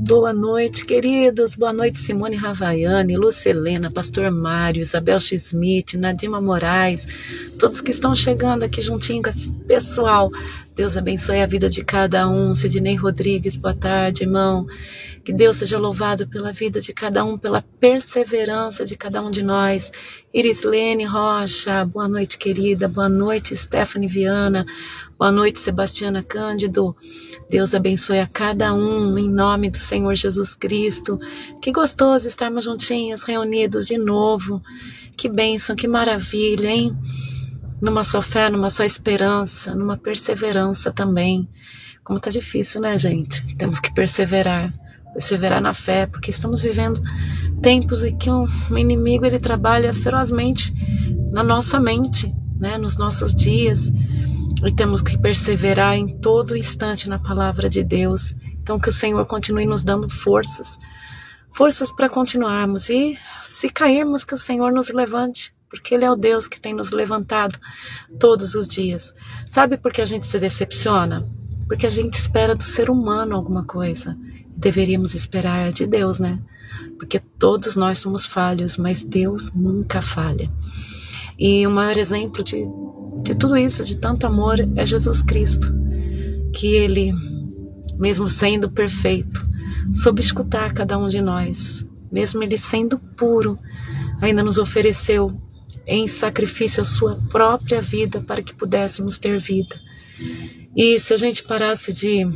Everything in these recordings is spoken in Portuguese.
Boa noite, queridos. Boa noite, Simone Ravaiani, Lucelena, Pastor Mário, Isabel Schmidt, Nadima Moraes, todos que estão chegando aqui juntinho com esse pessoal. Deus abençoe a vida de cada um. Sidney Rodrigues, boa tarde, irmão. Que Deus seja louvado pela vida de cada um, pela perseverança de cada um de nós. Irislene Rocha, boa noite, querida. Boa noite, Stephanie Viana. Boa noite, Sebastiana Cândido. Deus abençoe a cada um, em nome do Senhor Jesus Cristo. Que gostoso estarmos juntinhos, reunidos de novo. Que bênção, que maravilha, hein? Numa só fé, numa só esperança, numa perseverança também. Como tá difícil, né, gente? Temos que perseverar na fé, porque estamos vivendo tempos em que o inimigo ele trabalha ferozmente na nossa mente, né, nos nossos dias, e temos que perseverar em todo instante na palavra de Deus. Então que o Senhor continue nos dando forças para continuarmos, e se cairmos que o Senhor nos levante, porque Ele é o Deus que tem nos levantado todos os dias. Sabe por que a gente se decepciona? Porque a gente espera do ser humano alguma coisa. Deveríamos esperar de Deus, né? Porque todos nós somos falhos, mas Deus nunca falha. E o maior exemplo de tudo isso, de tanto amor, é Jesus Cristo. Que Ele, mesmo sendo perfeito, soube escutar cada um de nós. Mesmo Ele sendo puro, ainda nos ofereceu em sacrifício a sua própria vida para que pudéssemos ter vida. E se a gente parasse de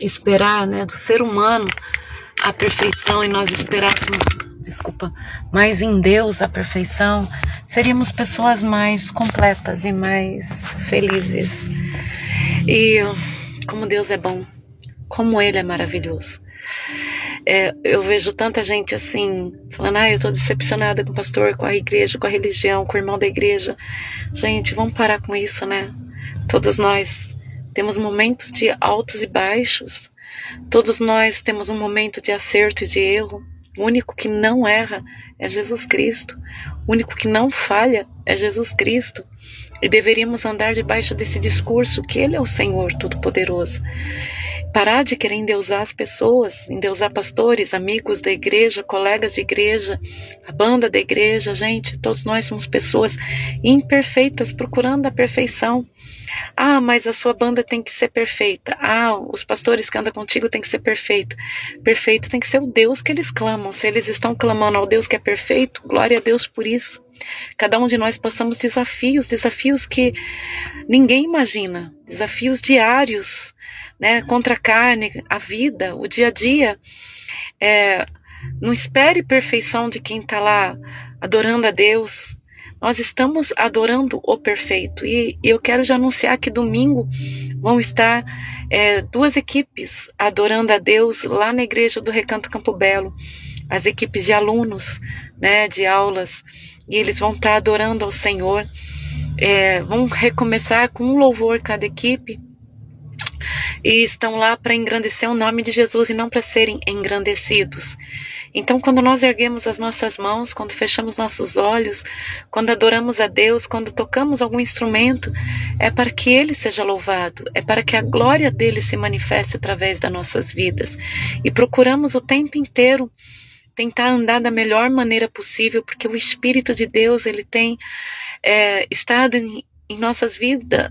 esperar, né, do ser humano a perfeição, e nós esperássemos, mais em Deus a perfeição, seríamos pessoas mais completas e mais felizes. E como Deus é bom, como Ele é maravilhoso. Eu vejo tanta gente assim, falando, eu tô decepcionada com o pastor, com a igreja, com a religião, com o irmão da igreja. Gente, vamos parar com isso, né? Todos nós temos momentos de altos e baixos. Todos nós temos um momento de acerto e de erro. O único que não erra é Jesus Cristo. O único que não falha é Jesus Cristo. E deveríamos andar debaixo desse discurso que Ele é o Senhor Todo-Poderoso. Parar de querer endeusar as pessoas, endeusar pastores, amigos da igreja, colegas de igreja, a banda da igreja. Gente, todos nós somos pessoas imperfeitas, procurando a perfeição. Ah, mas a sua banda tem que ser perfeita. Ah, os pastores que andam contigo tem que ser perfeito. Perfeito tem que ser o Deus que eles clamam. Se eles estão clamando ao Deus que é perfeito, glória a Deus por isso. Cada um de nós passamos desafios que ninguém imagina, desafios diários, né, contra a carne, a vida, o dia a dia. Não espere perfeição de quem está lá adorando a Deus. Nós estamos adorando o perfeito. E eu quero já anunciar que domingo vão estar 2 equipes adorando a Deus lá na igreja do Recanto Campo Belo. As equipes de alunos, né, de aulas. E eles vão estar adorando ao Senhor. Vão recomeçar com um louvor cada equipe. E estão lá para engrandecer o nome de Jesus e não para serem engrandecidos. Então, quando nós erguemos as nossas mãos, quando fechamos nossos olhos, quando adoramos a Deus, quando tocamos algum instrumento, é para que Ele seja louvado, é para que a glória dEle se manifeste através das nossas vidas. E procuramos o tempo inteiro tentar andar da melhor maneira possível, porque o Espírito de Deus, Ele tem estado em nossas vidas,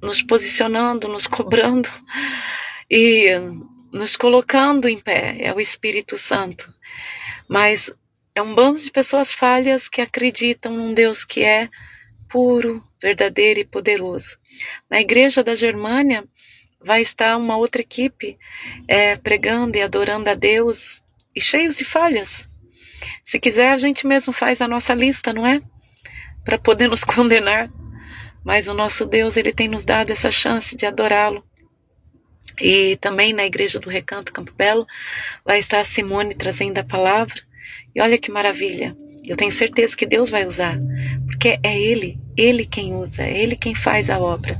nos posicionando, nos cobrando e nos colocando em pé. É o Espírito Santo. Mas é um bando de pessoas falhas que acreditam num Deus que é puro, verdadeiro e poderoso. Na igreja da Germânia vai estar uma outra equipe pregando e adorando a Deus e cheios de falhas. Se quiser, a gente mesmo faz a nossa lista, não é? Para poder nos condenar. Mas o nosso Deus, Ele tem nos dado essa chance de adorá-lo. E também na igreja do Recanto Campo Belo vai estar a Simone trazendo a palavra. E olha que maravilha. Eu tenho certeza que Deus vai usar. Porque é Ele quem usa, é Ele quem faz a obra.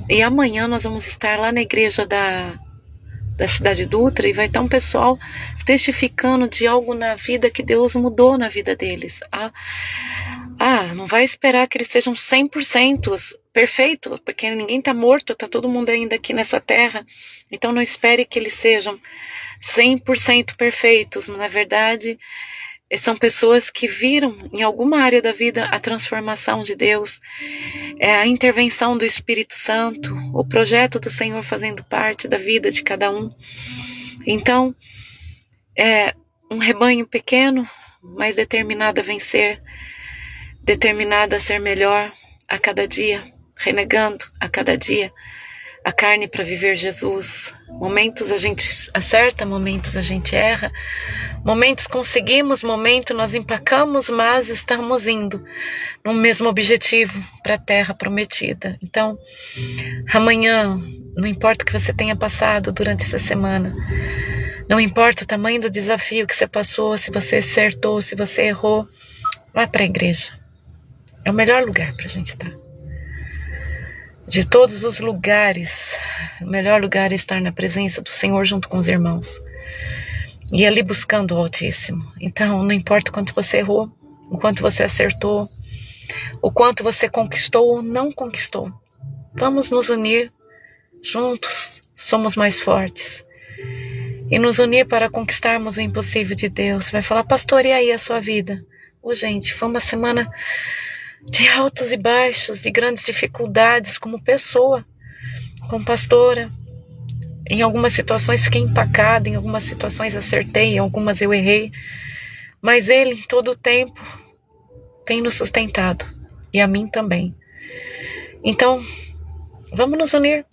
E amanhã nós vamos estar lá na igreja da Cidade Dutra e vai estar um pessoal testificando de algo na vida que Deus mudou na vida deles. Não vai esperar que eles sejam 100% perfeitos, porque ninguém está morto, está todo mundo ainda aqui nessa terra. Então não espere que eles sejam 100% perfeitos, mas na verdade são pessoas que viram em alguma área da vida a transformação de Deus, a intervenção do Espírito Santo, o projeto do Senhor fazendo parte da vida de cada um. Então, é um rebanho pequeno, mas determinado a vencer, determinado a ser melhor a cada dia, renegando a cada dia a carne para viver Jesus. Momentos a gente acerta, momentos a gente erra, momentos conseguimos, momentos nós empacamos, mas estamos indo no mesmo objetivo para a terra prometida. Então, amanhã, não importa o que você tenha passado durante essa semana, não importa o tamanho do desafio que você passou, se você acertou, se você errou, vá para a igreja. É o melhor lugar para a gente estar. De todos os lugares, o melhor lugar é estar na presença do Senhor junto com os irmãos. E ali buscando o Altíssimo. Então, não importa o quanto você errou, o quanto você acertou, o quanto você conquistou ou não conquistou. Vamos nos unir juntos, somos mais fortes. E nos unir para conquistarmos o impossível de Deus. Você vai falar, pastor, e aí a sua vida? Gente, foi uma semana de altos e baixos, de grandes dificuldades como pessoa, como pastora. Em algumas situações fiquei empacada, em algumas situações acertei, em algumas eu errei. Mas Ele, em todo o tempo, tem nos sustentado. E a mim também. Então, vamos nos unir.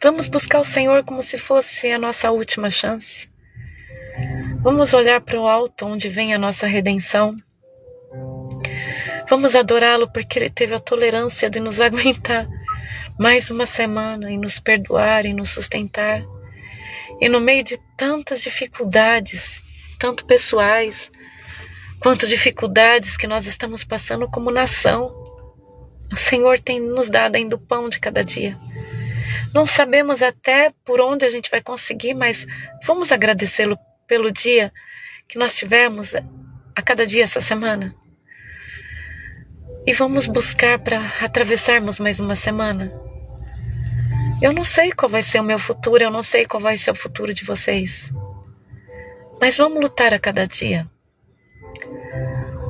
Vamos buscar o Senhor como se fosse a nossa última chance. Vamos olhar para o alto, onde vem a nossa redenção. Vamos adorá-lo porque Ele teve a tolerância de nos aguentar mais uma semana e nos perdoar e nos sustentar. E no meio de tantas dificuldades, tanto pessoais, quanto dificuldades que nós estamos passando como nação, o Senhor tem nos dado ainda o pão de cada dia. Não sabemos até por onde a gente vai conseguir, mas vamos agradecê-lo pelo dia que nós tivemos a cada dia essa semana. E vamos buscar para atravessarmos mais uma semana. Eu não sei qual vai ser o meu futuro, eu não sei qual vai ser o futuro de vocês. Mas vamos lutar a cada dia.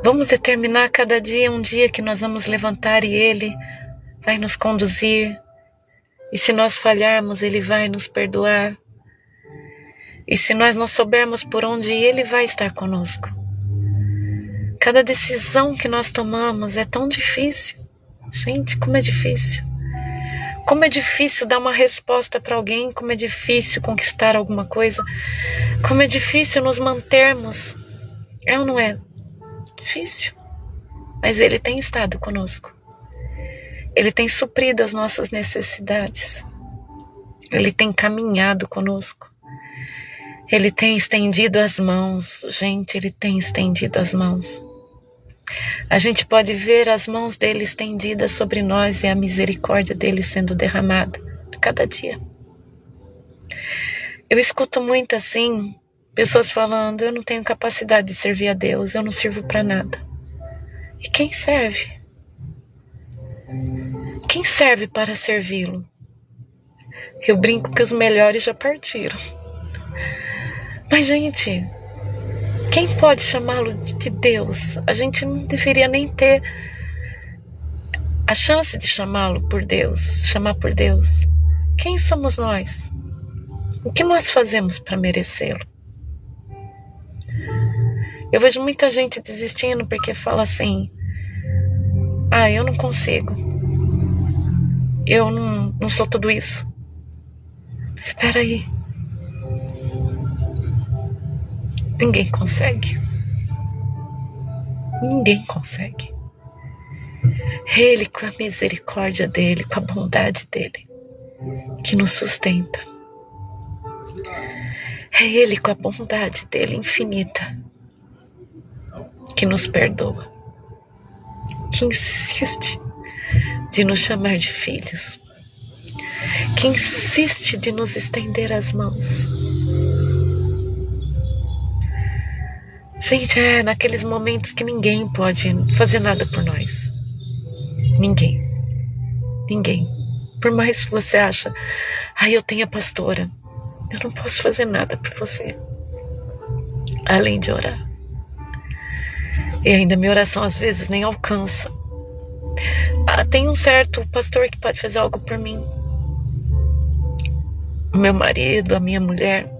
Vamos determinar a cada dia um dia que nós vamos levantar e Ele vai nos conduzir. E se nós falharmos, Ele vai nos perdoar. E se nós não soubermos por onde ir, Ele vai estar conosco. Cada decisão que nós tomamos é tão difícil. Gente, como é difícil. Como é difícil dar uma resposta para alguém, como é difícil conquistar alguma coisa, como é difícil nos mantermos. É ou não é? Difícil. Mas Ele tem estado conosco. Ele tem suprido as nossas necessidades. Ele tem caminhado conosco. Ele tem estendido as mãos. Gente, Ele tem estendido as mãos. A gente pode ver as mãos dele estendidas sobre nós e a misericórdia dele sendo derramada a cada dia. Eu escuto muito assim, pessoas falando, eu não tenho capacidade de servir a Deus, eu não sirvo para nada. E quem serve? Quem serve para servi-lo? Eu brinco que os melhores já partiram. Mas, gente, quem pode chamá-lo de Deus? A gente não deveria nem ter a chance de chamá-lo por Deus, chamar por Deus. Quem somos nós? O que nós fazemos para merecê-lo? Eu vejo muita gente desistindo porque fala assim, eu não consigo. Eu não sou tudo isso. Mas espera aí. Ninguém consegue. Ninguém consegue. Ele, com a misericórdia dele, com a bondade dele, que nos sustenta. É Ele, com a bondade dele infinita, que nos perdoa, que insiste de nos chamar de filhos, que insiste de nos estender as mãos. Gente, naqueles momentos que ninguém pode fazer nada por nós. Ninguém. Por mais que você acha, eu tenho a pastora, eu não posso fazer nada por você, além de orar. E ainda minha oração às vezes nem alcança. Tem um certo pastor que pode fazer algo por mim. O meu marido, a minha mulher,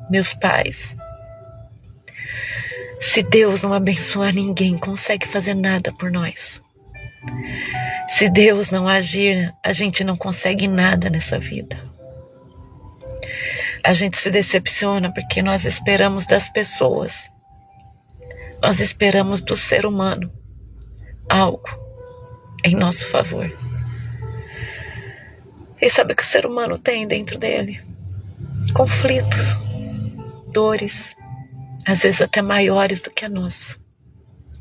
meus pais. Se Deus não abençoar, ninguém consegue fazer nada por nós. Se Deus não agir, a gente não consegue nada nessa vida. A gente se decepciona porque nós esperamos das pessoas. Nós esperamos do ser humano algo em nosso favor. E sabe o que o ser humano tem dentro dele? Conflitos, dores, às vezes até maiores do que a nossa.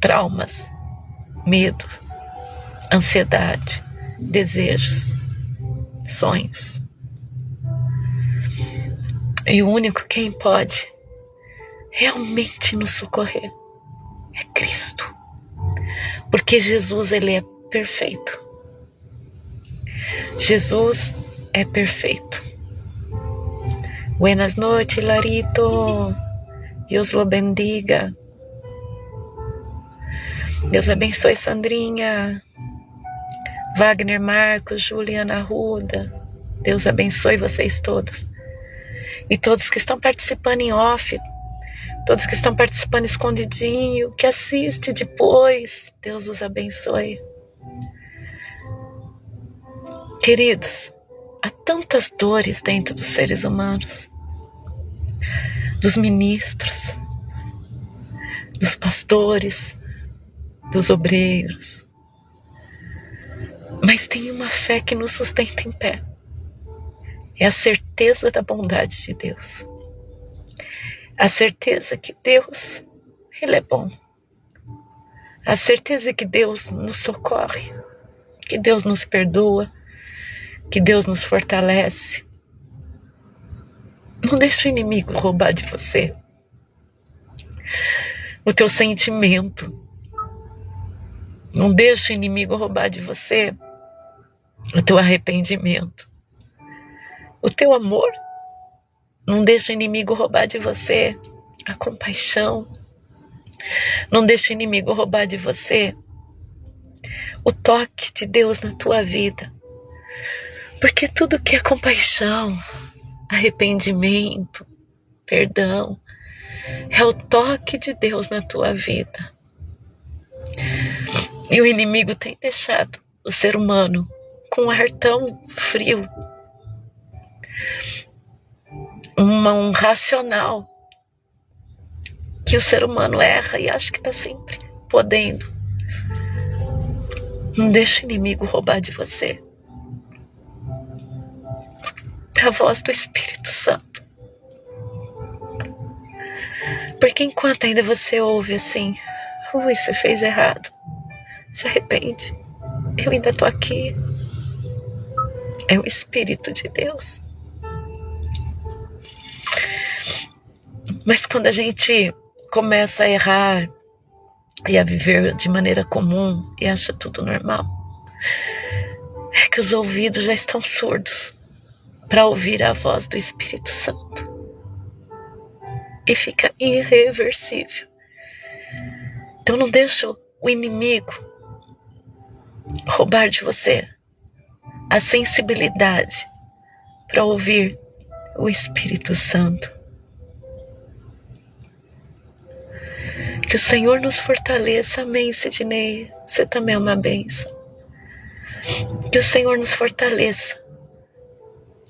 Traumas, medos, ansiedade, desejos, sonhos. E o único quem pode realmente nos socorrer é Cristo. Porque Jesus, Ele é perfeito. Jesus é perfeito. Buenas noches, Larito. Deus lo bendiga. Deus abençoe, Sandrinha. Wagner Marcos, Juliana Arruda. Deus abençoe vocês todos. E todos que estão participando em off, todos que estão participando escondidinho, que assiste depois, Deus os abençoe. Queridos, há tantas dores dentro dos seres humanos, dos ministros, dos pastores, dos obreiros. Mas tem uma fé que nos sustenta em pé. É a certeza da bondade de Deus. A certeza que Deus, Ele é bom. A certeza que Deus nos socorre, que Deus nos perdoa, que Deus nos fortalece. Não deixe o inimigo roubar de você. o teu sentimento. Não deixa o inimigo roubar de você o teu arrependimento. O teu amor. Não deixa o inimigo roubar de você a compaixão. Não deixa o inimigo roubar de você o toque de Deus na tua vida. Porque tudo que é compaixão, arrependimento, perdão, é o toque de Deus na tua vida. E o inimigo tem deixado o ser humano com um ar tão frio, um racional, que o ser humano erra e acha que está sempre podendo. Não deixa o inimigo roubar de você a voz do Espírito Santo. Porque enquanto ainda você ouve assim, você fez errado, se arrepende, eu ainda estou aqui. É o Espírito de Deus. Mas quando a gente começa a errar e a viver de maneira comum e acha tudo normal, é que os ouvidos já estão surdos para ouvir a voz do Espírito Santo. E fica irreversível. Então não deixa o inimigo roubar de você a sensibilidade para ouvir o Espírito Santo. Que o Senhor nos fortaleça. Amém, Sidney. Você também é uma bênção. Que o Senhor nos fortaleça.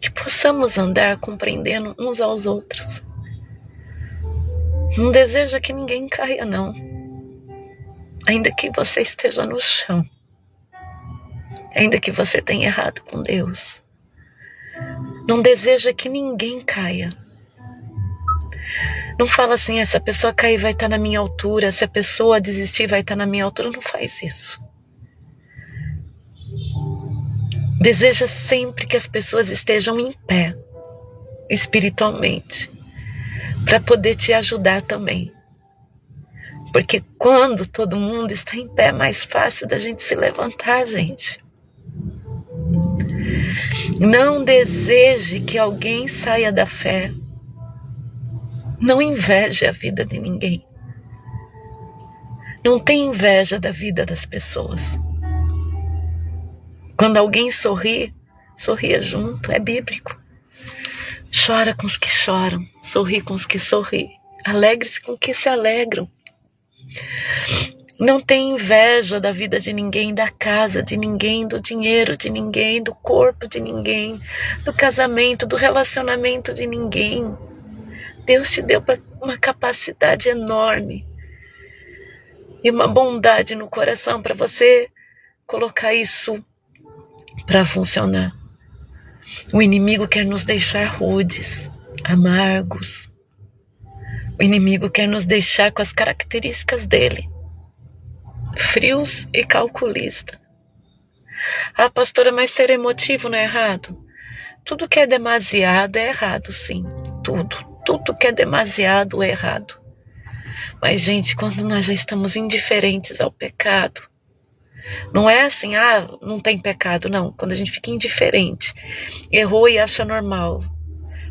Que possamos andar compreendendo uns aos outros. Não deseja que ninguém caia, não. Ainda que você esteja no chão. Ainda que você tenha errado com Deus. Não deseja que ninguém caia. Não fala assim, essa pessoa cair vai estar na minha altura, se a pessoa desistir vai estar na minha altura. Não faz isso. Deseja sempre que as pessoas estejam em pé, espiritualmente, para poder te ajudar também. Porque quando todo mundo está em pé, é mais fácil da gente se levantar, gente. Não deseje que alguém saia da fé. Não inveje a vida de ninguém. Não tenha inveja da vida das pessoas. Quando alguém sorri, sorria junto, é bíblico. Chora com os que choram, sorri com os que sorriem, alegre-se com os que se alegram. Não tenha inveja da vida de ninguém, da casa de ninguém, do dinheiro de ninguém, do corpo de ninguém, do casamento, do relacionamento de ninguém. Deus te deu uma capacidade enorme e uma bondade no coração para você colocar isso para funcionar. O inimigo quer nos deixar rudes, amargos. O inimigo quer nos deixar com as características dele, frios e calculistas. Ah, pastora, mas ser emotivo não é errado? Tudo que é demasiado é errado, sim. Tudo que é demasiado é errado. Mas, gente, quando nós já estamos indiferentes ao pecado, não é assim, não tem pecado, não. Quando a gente fica indiferente, errou e acha normal,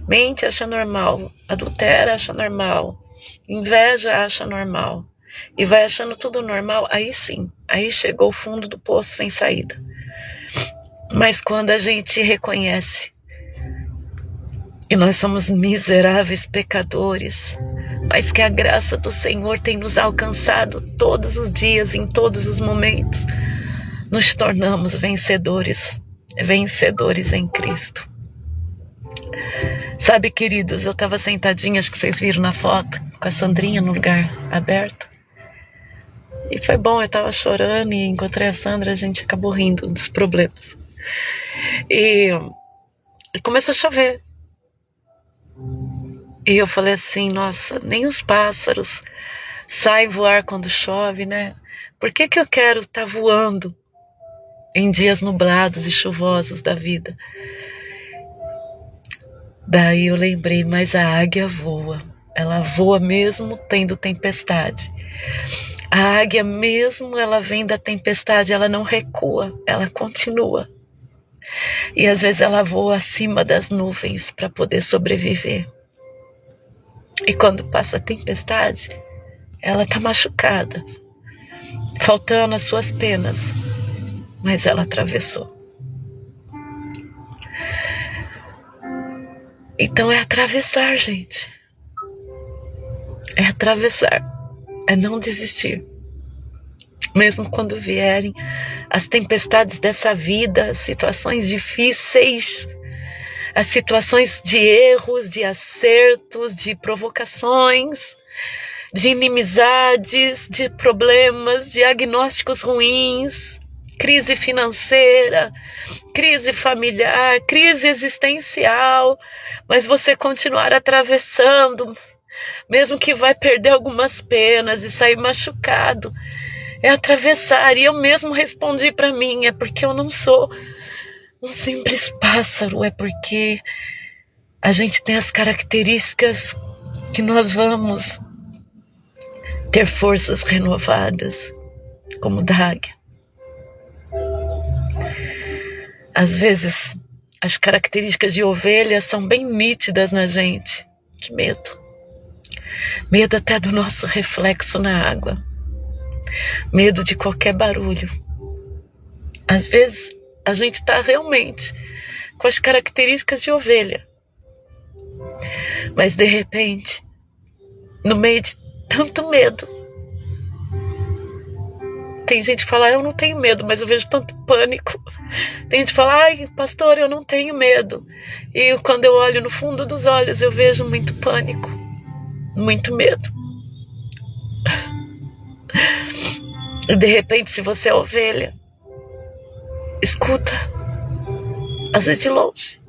mente acha normal, adultera acha normal, inveja acha normal, e vai achando tudo normal, aí sim, aí chegou o fundo do poço sem saída. Mas quando a gente reconhece que nós somos miseráveis pecadores, mas que a graça do Senhor tem nos alcançado todos os dias, em todos os momentos, nos tornamos vencedores em Cristo. Sabe, queridos, eu estava sentadinha, acho que vocês viram na foto, com a Sandrinha no lugar aberto. E foi bom, eu estava chorando e encontrei a Sandra, a gente acabou rindo dos problemas. E começou a chover. E eu falei assim, nossa, nem os pássaros saem voar quando chove, né? Por que eu quero estar voando em dias nublados e chuvosos da vida? Daí eu lembrei, mas a águia voa. ela voa mesmo tendo tempestade. A águia mesmo, ela vem da tempestade, ela não recua, ela continua. E às vezes ela voa acima das nuvens para poder sobreviver. E quando passa a tempestade, ela está machucada, faltando as suas penas, mas ela atravessou. Então é atravessar, gente. É atravessar, é não desistir. Mesmo quando vierem as tempestades dessa vida, as situações difíceis, as situações de erros, de acertos, de provocações, de inimizades, de problemas, diagnósticos ruins, crise financeira, crise familiar, crise existencial, mas você continuar atravessando, mesmo que vai perder algumas penas e sair machucado, é atravessar. E eu mesmo respondi para mim, é porque eu não sou um simples pássaro, é porque a gente tem as características que nós vamos ter forças renovadas, como da águia. Às vezes, as características de ovelha são bem nítidas na gente. Que medo. Medo até do nosso reflexo na água. Medo de qualquer barulho. Às vezes, a gente está realmente com as características de ovelha. Mas, de repente, no meio de tanto medo, tem gente que fala, eu não tenho medo, mas eu vejo tanto pânico. Tem gente que fala, ai, pastor, eu não tenho medo. E quando eu olho no fundo dos olhos, eu vejo muito pânico, muito medo. E de repente, se você é ovelha, escuta, às vezes de longe,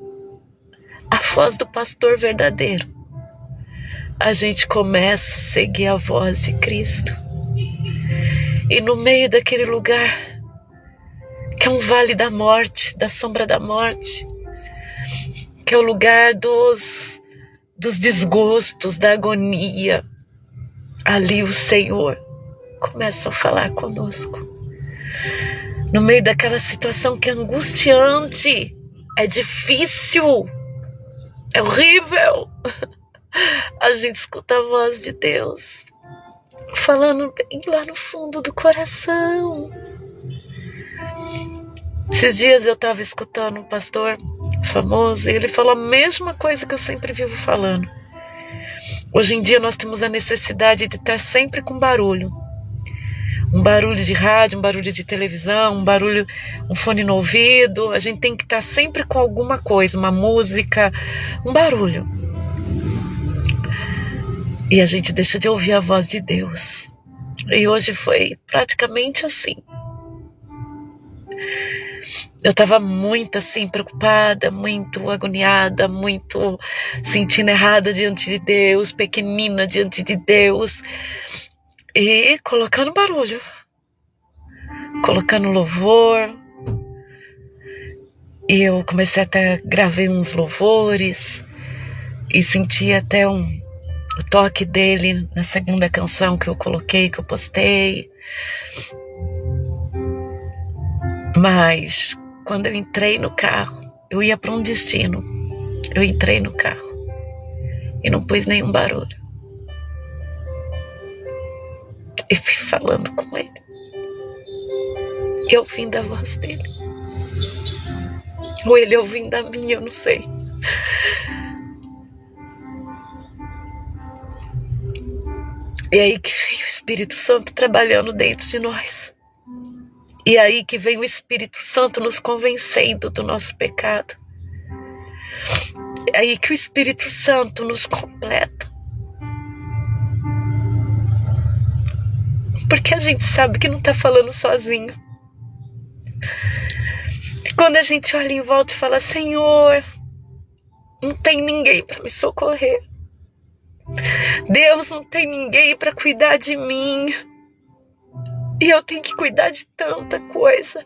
a voz do pastor verdadeiro. A gente começa a seguir a voz de Cristo. E no meio daquele lugar, que é um vale da morte, da sombra da morte, que é o lugar dos desgostos, da agonia, ali o Senhor começa a falar conosco. No meio daquela situação que é angustiante, é difícil, é horrível, a gente escuta a voz de Deus falando bem lá no fundo do coração. Esses dias eu estava escutando um pastor famoso e ele falou a mesma coisa que eu sempre vivo falando. Hoje em dia nós temos a necessidade de estar sempre com barulho. Um barulho de rádio, um barulho de televisão, um fone no ouvido. A gente tem que estar sempre com alguma coisa, uma música, um barulho. E a gente deixa de ouvir a voz de Deus. E hoje foi praticamente assim. Eu estava muito assim, preocupada, muito agoniada, muito sentindo errada diante de Deus, pequenina diante de Deus. E colocando barulho, colocando louvor. E eu comecei até, gravei uns louvores e senti até o toque dele na segunda canção que eu coloquei, que eu postei. Mas quando eu entrei no carro, eu ia para um destino. Eu entrei no carro e não pus nenhum barulho. E fui falando com ele. E ouvindo a voz dele. Ou ele ouvindo a minha, eu não sei. E aí que veio o Espírito Santo trabalhando dentro de nós. E aí que vem o Espírito Santo nos convencendo do nosso pecado. É aí que o Espírito Santo nos completa. Porque a gente sabe que não está falando sozinho. E quando a gente olha em volta e fala, Senhor, não tem ninguém para me socorrer. Deus, não tem ninguém para cuidar de mim. E eu tenho que cuidar de tanta coisa.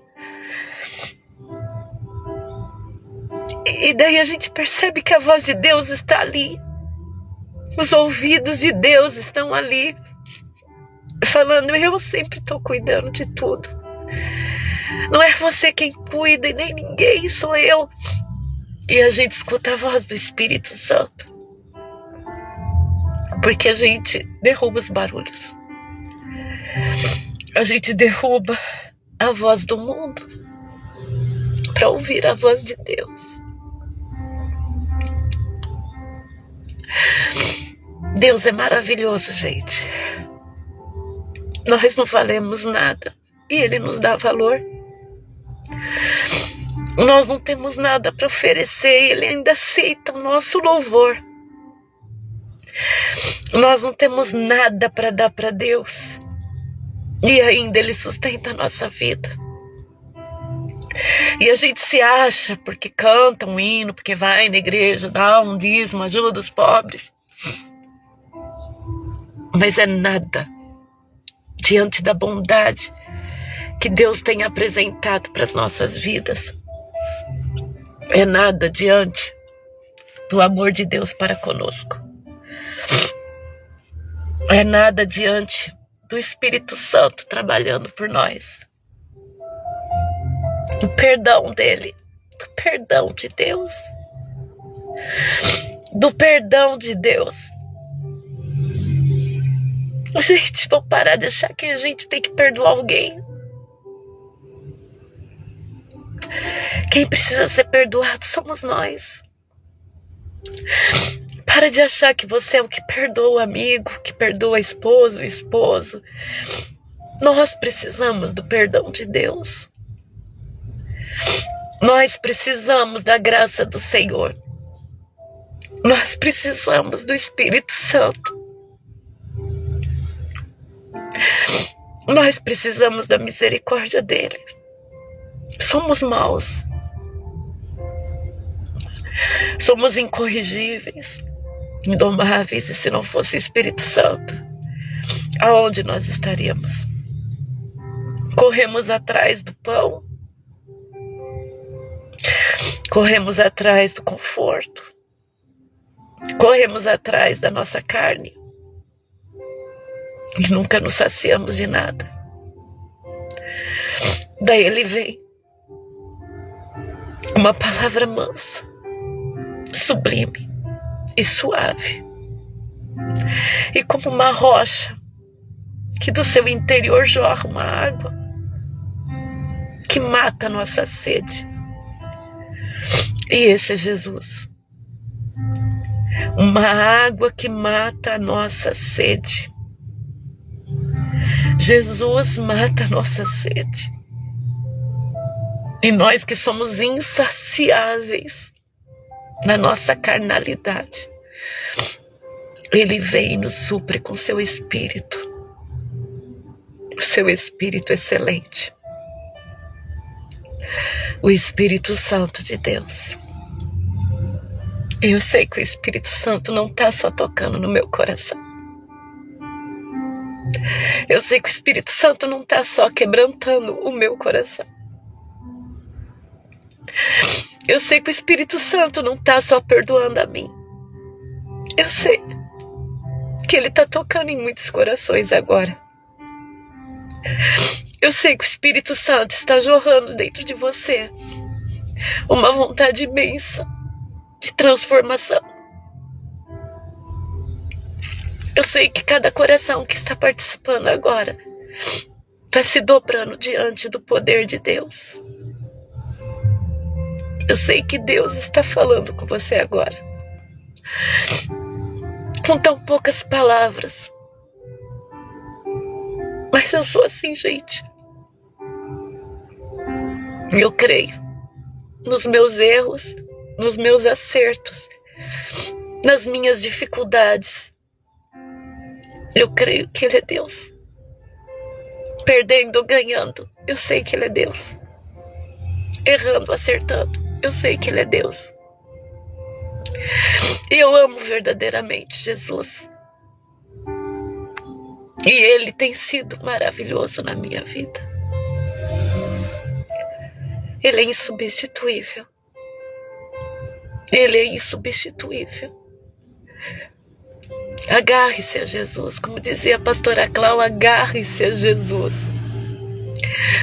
E daí a gente percebe que a voz de Deus está ali. Os ouvidos de Deus estão ali, falando: eu sempre estou cuidando de tudo. Não é você quem cuida e nem ninguém, sou eu. E a gente escuta a voz do Espírito Santo, porque a gente derruba os barulhos. A gente derruba a voz do mundo para ouvir a voz de Deus. Deus é maravilhoso, gente. Nós não valemos nada e Ele nos dá valor. Nós não temos nada para oferecer e Ele ainda aceita o nosso louvor. Nós não temos nada para dar para Deus e ainda Ele sustenta a nossa vida. E a gente se acha porque canta um hino, porque vai na igreja, dá um dízimo, ajuda os pobres. Mas é nada diante da bondade que Deus tem apresentado para as nossas vidas. É nada diante do amor de Deus para conosco. É nada diante do Espírito Santo trabalhando por nós. Do perdão dele, do perdão de Deus. Do perdão de Deus. Gente, vamos parar de achar que a gente tem que perdoar alguém. Quem precisa ser perdoado somos nós. Para de achar que você é o que perdoa o amigo, que perdoa o esposo. Nós precisamos do perdão de Deus. Nós precisamos da graça do Senhor. Nós precisamos do Espírito Santo. Nós precisamos da misericórdia dele. Somos maus. Somos incorrigíveis, indomáveis, e se não fosse o Espírito Santo, aonde nós estaríamos? Corremos atrás do pão, corremos atrás do conforto, corremos atrás da nossa carne e nunca nos saciamos de nada. Daí ele vem, uma palavra mansa, sublime e suave, e como uma rocha que do seu interior jorra uma água que mata a nossa sede. E esse é Jesus. Uma água que mata a nossa sede. Jesus mata a nossa sede. E nós que somos insaciáveis na nossa carnalidade, ele vem e nos supre com seu Espírito. O seu Espírito excelente. O Espírito Santo de Deus. E eu sei que o Espírito Santo não está só tocando no meu coração. Eu sei que o Espírito Santo não está só quebrantando o meu coração. Eu sei que o Espírito Santo não está só perdoando a mim. Eu sei que ele está tocando em muitos corações agora. Eu sei que o Espírito Santo está jorrando dentro de você uma vontade imensa de transformação. Eu sei que cada coração que está participando agora está se dobrando diante do poder de Deus. Eu sei que Deus está falando com você agora, com tão poucas palavras. Mas eu sou assim, gente. Eu creio nos meus erros, nos meus acertos, nas minhas dificuldades. Eu creio que Ele é Deus. Perdendo ou ganhando, eu sei que Ele é Deus. Errando, acertando, eu sei que Ele é Deus. E eu amo verdadeiramente Jesus. E Ele tem sido maravilhoso na minha vida. Ele é insubstituível. Ele é insubstituível. Agarre-se a Jesus. Como dizia a pastora Cláudia, agarre-se a Jesus.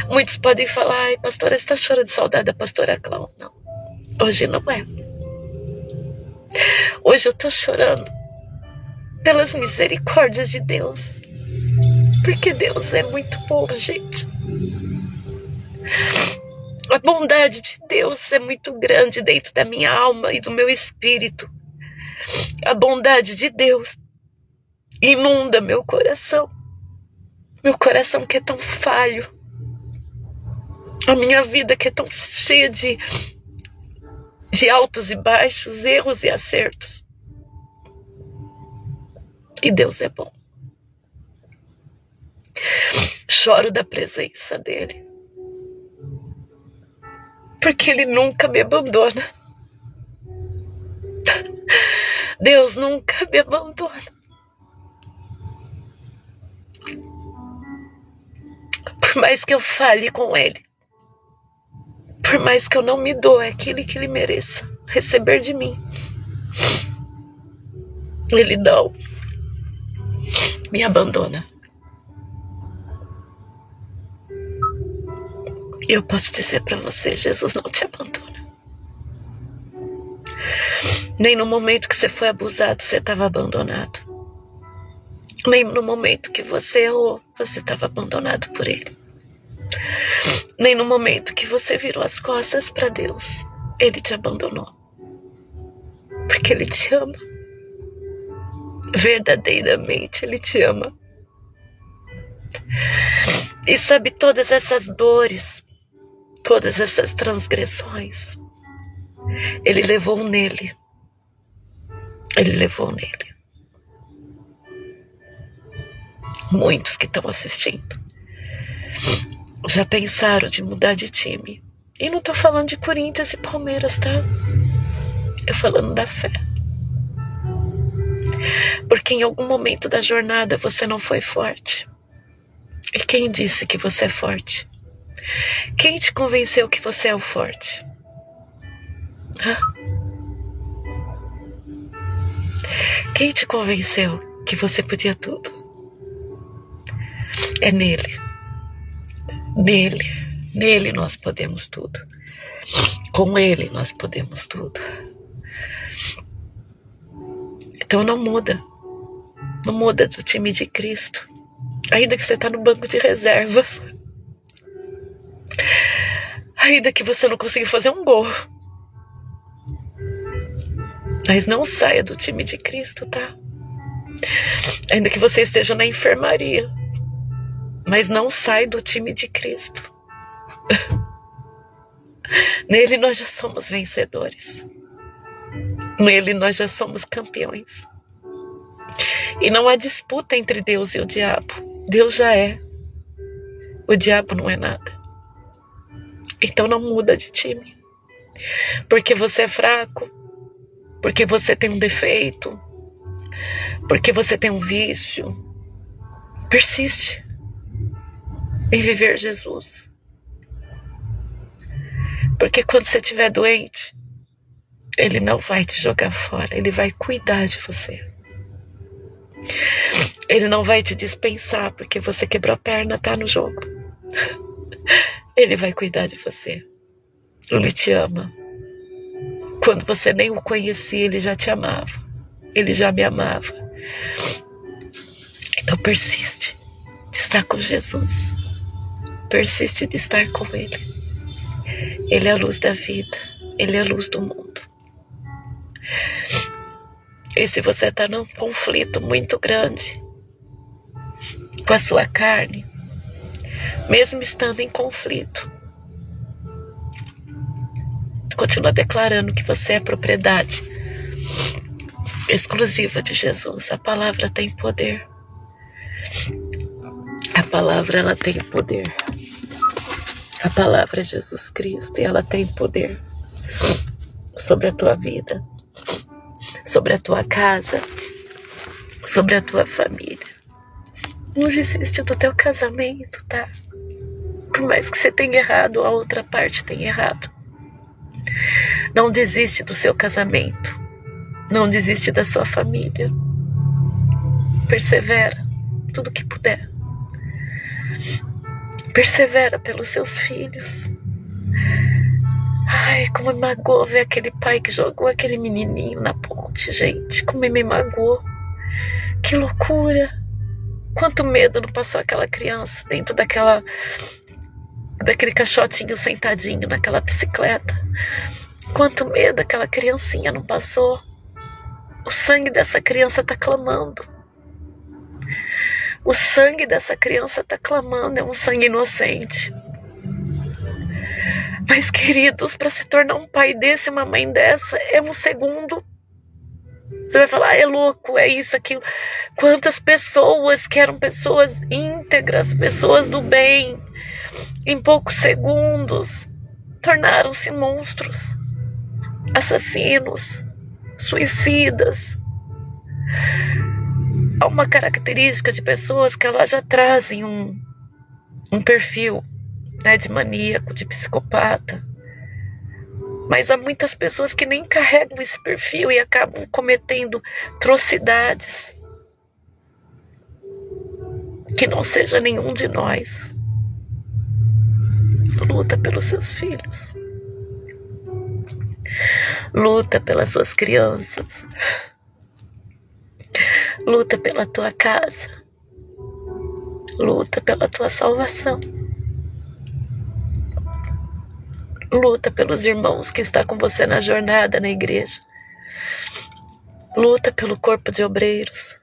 Muitos podem falar, ai, pastora, você está chorando de saudade da pastora Cláudia. Não, hoje não é. Hoje eu estou chorando pelas misericórdias de Deus. Porque Deus é muito bom, gente. A bondade de Deus é muito grande dentro da minha alma e do meu espírito. A bondade de Deus inunda meu coração. Meu coração que é tão falho. A minha vida que é tão cheia de altos e baixos, erros e acertos. E Deus é bom. Choro da presença dele. Porque ele nunca me abandona. Deus nunca me abandona. Por mais que eu fale com ele, por mais que eu não me doe aquilo que ele mereça receber de mim, ele não me abandona. E eu posso dizer para você, Jesus não te abandona. Nem no momento que você foi abusado, você estava abandonado. Nem no momento que você errou, você estava abandonado por ele. Nem no momento que você virou as costas para Deus, ele te abandonou. Porque ele te ama. Verdadeiramente ele te ama. E sabe, todas essas dores, todas essas transgressões, ele levou nele. Ele levou nele. Muitos que estão assistindo já pensaram de mudar de time. E não estou falando de Corinthians e Palmeiras, tá? Eu falando da fé. Porque em algum momento da jornada você não foi forte. E quem disse que você é forte? Quem te convenceu que você é o forte? Hã? Quem te convenceu que você podia tudo? É nele. Nele nós podemos tudo. Com ele nós podemos tudo. Então não muda. Não muda do time de Cristo. Ainda que você está no banco de reservas. Ainda que você não consiga fazer um gol. Mas não saia do time de Cristo, tá? Ainda que você esteja na enfermaria. Mas não sai do time de Cristo. Nele nós já somos vencedores. Nele nós já somos campeões. E não há disputa entre Deus e o diabo. Deus já é. O diabo não é nada. Então não muda de time. Porque você é fraco. Porque você tem um defeito. Porque você tem um vício. Persiste em viver Jesus. Porque quando você estiver doente, ele não vai te jogar fora. Ele vai cuidar de você. Ele não vai te dispensar porque você quebrou a perna, tá no jogo. Ele vai cuidar de você. Ele te ama. Quando você nem o conhecia, ele já te amava. Ele já me amava. Então persiste de estar com Jesus. Persiste de estar com ele. Ele é a luz da vida. Ele é a luz do mundo. E se você está num conflito muito grande com a sua carne, mesmo estando em conflito, continua declarando que você é propriedade exclusiva de Jesus. A palavra tem poder. A palavra, ela tem poder. A palavra é Jesus Cristo e ela tem poder sobre a tua vida, sobre a tua casa, sobre a tua família. Não desiste do teu casamento, tá? Por mais que você tenha errado, a outra parte tenha errado. Não desiste do seu casamento. Não desiste da sua família. persevera, tudo que puder. Persevera pelos seus filhos. Ai, como me magoou ver aquele pai que jogou aquele menininho na ponte, gente. Como me magoou. Que loucura. Quanto medo não passou aquela criança dentro daquele caixotinho sentadinho naquela bicicleta. Quanto medo aquela criancinha não passou. O sangue dessa criança está clamando. O sangue dessa criança está clamando. É um sangue inocente. Mas, queridos, para se tornar um pai desse, uma mãe dessa, é um segundo. Você vai falar, é louco, é isso, aquilo. Quantas pessoas que eram pessoas íntegras, pessoas do bem, em poucos segundos, tornaram-se monstros, assassinos, suicidas. Há uma característica de pessoas que elas já trazem um perfil, né, de maníaco, de psicopata. Mas há muitas pessoas que nem carregam esse perfil e acabam cometendo atrocidades. Que não seja nenhum de nós. Luta pelos seus filhos. Luta pelas suas crianças. Luta pela tua casa. Luta pela tua salvação. Luta pelos irmãos que estão com você na jornada na igreja. Luta pelo corpo de obreiros.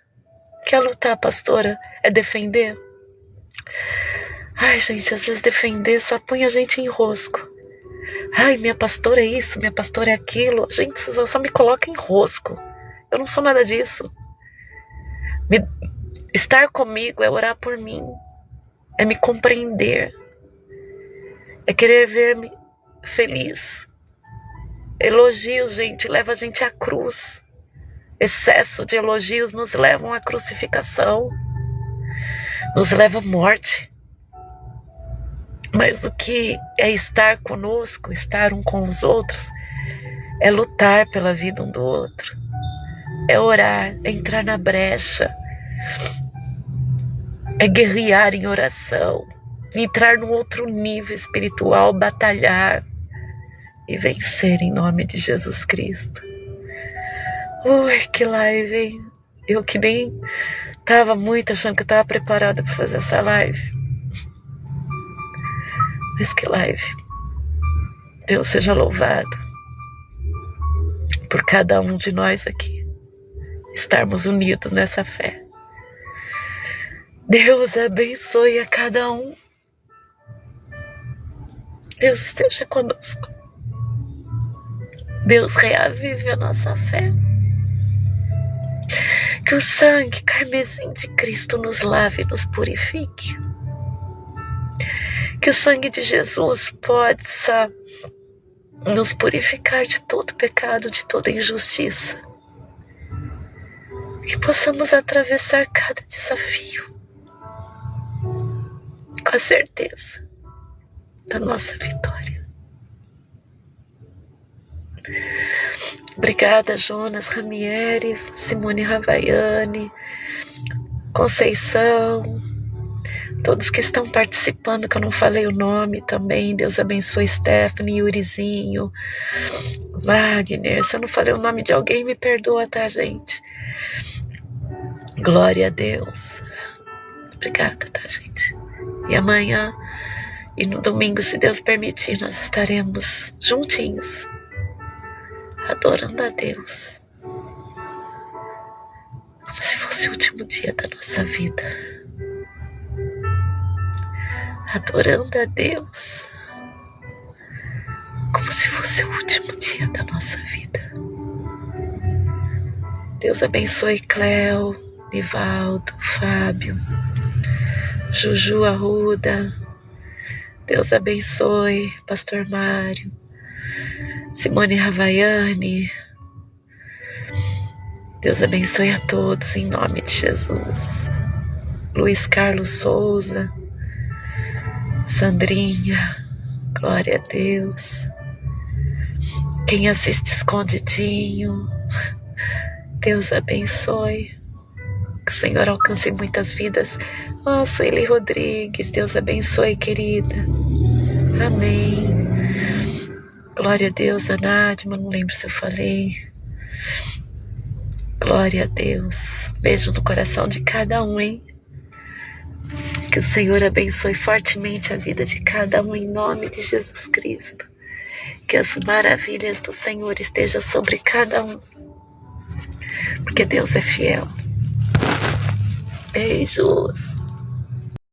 Quer lutar, pastora? É defender? Ai, gente, às vezes defender só põe a gente em rosco. Ai, minha pastora é isso, minha pastora é aquilo. Gente, isso só me coloca em rosco. Eu não sou nada disso. Estar comigo é orar por mim. É me compreender. É querer ver-me feliz. Elogios, gente, leva a gente à cruz. Excesso de elogios nos levam à crucificação. Nos leva à morte. Mas o que é estar conosco, estar um com os outros, é lutar pela vida um do outro. É orar, é entrar na brecha. É guerrear em oração. Entrar num outro nível espiritual, batalhar e vencer em nome de Jesus Cristo. Ui, que live, hein? Eu que nem estava muito achando que eu estava preparada para fazer essa live. Mas que live. Deus seja louvado por cada um de nós aqui estarmos unidos nessa fé. Deus abençoe a cada um. Deus esteja conosco. Deus reavive a nossa fé. Que o sangue carmesim de Cristo nos lave e nos purifique. Que o sangue de Jesus possa nos purificar de todo pecado, de toda injustiça. Que possamos atravessar cada desafio com a certeza da nossa vitória. Obrigada, Jonas Ramieri, Simone Ravaiani, Conceição, todos que estão participando, que eu não falei o nome também. Deus abençoe Stephanie, Yurizinho, Wagner. Se eu não falei o nome de alguém, me perdoa, tá, gente? Glória a Deus. Obrigada, tá, gente? E amanhã e no domingo, se Deus permitir, nós estaremos juntinhos, adorando a Deus, como se fosse o último dia da nossa vida. Adorando a Deus, como se fosse o último dia da nossa vida. Deus abençoe Cleo, Nivaldo, Fábio, Juju Arruda. Deus abençoe Pastor Mário, Simone Ravaiani. Deus abençoe a todos em nome de Jesus. Luiz Carlos Souza, Sandrinha, glória a Deus. Quem assiste escondidinho, Deus abençoe. Que o Senhor alcance muitas vidas. Ó, Sueli Rodrigues, Deus abençoe, querida. Amém. Glória a Deus, Anádima, não lembro se eu falei. Glória a Deus. Beijo no coração de cada um, hein? Que o Senhor abençoe fortemente a vida de cada um, em nome de Jesus Cristo. Que as maravilhas do Senhor estejam sobre cada um. Porque Deus é fiel. Beijos.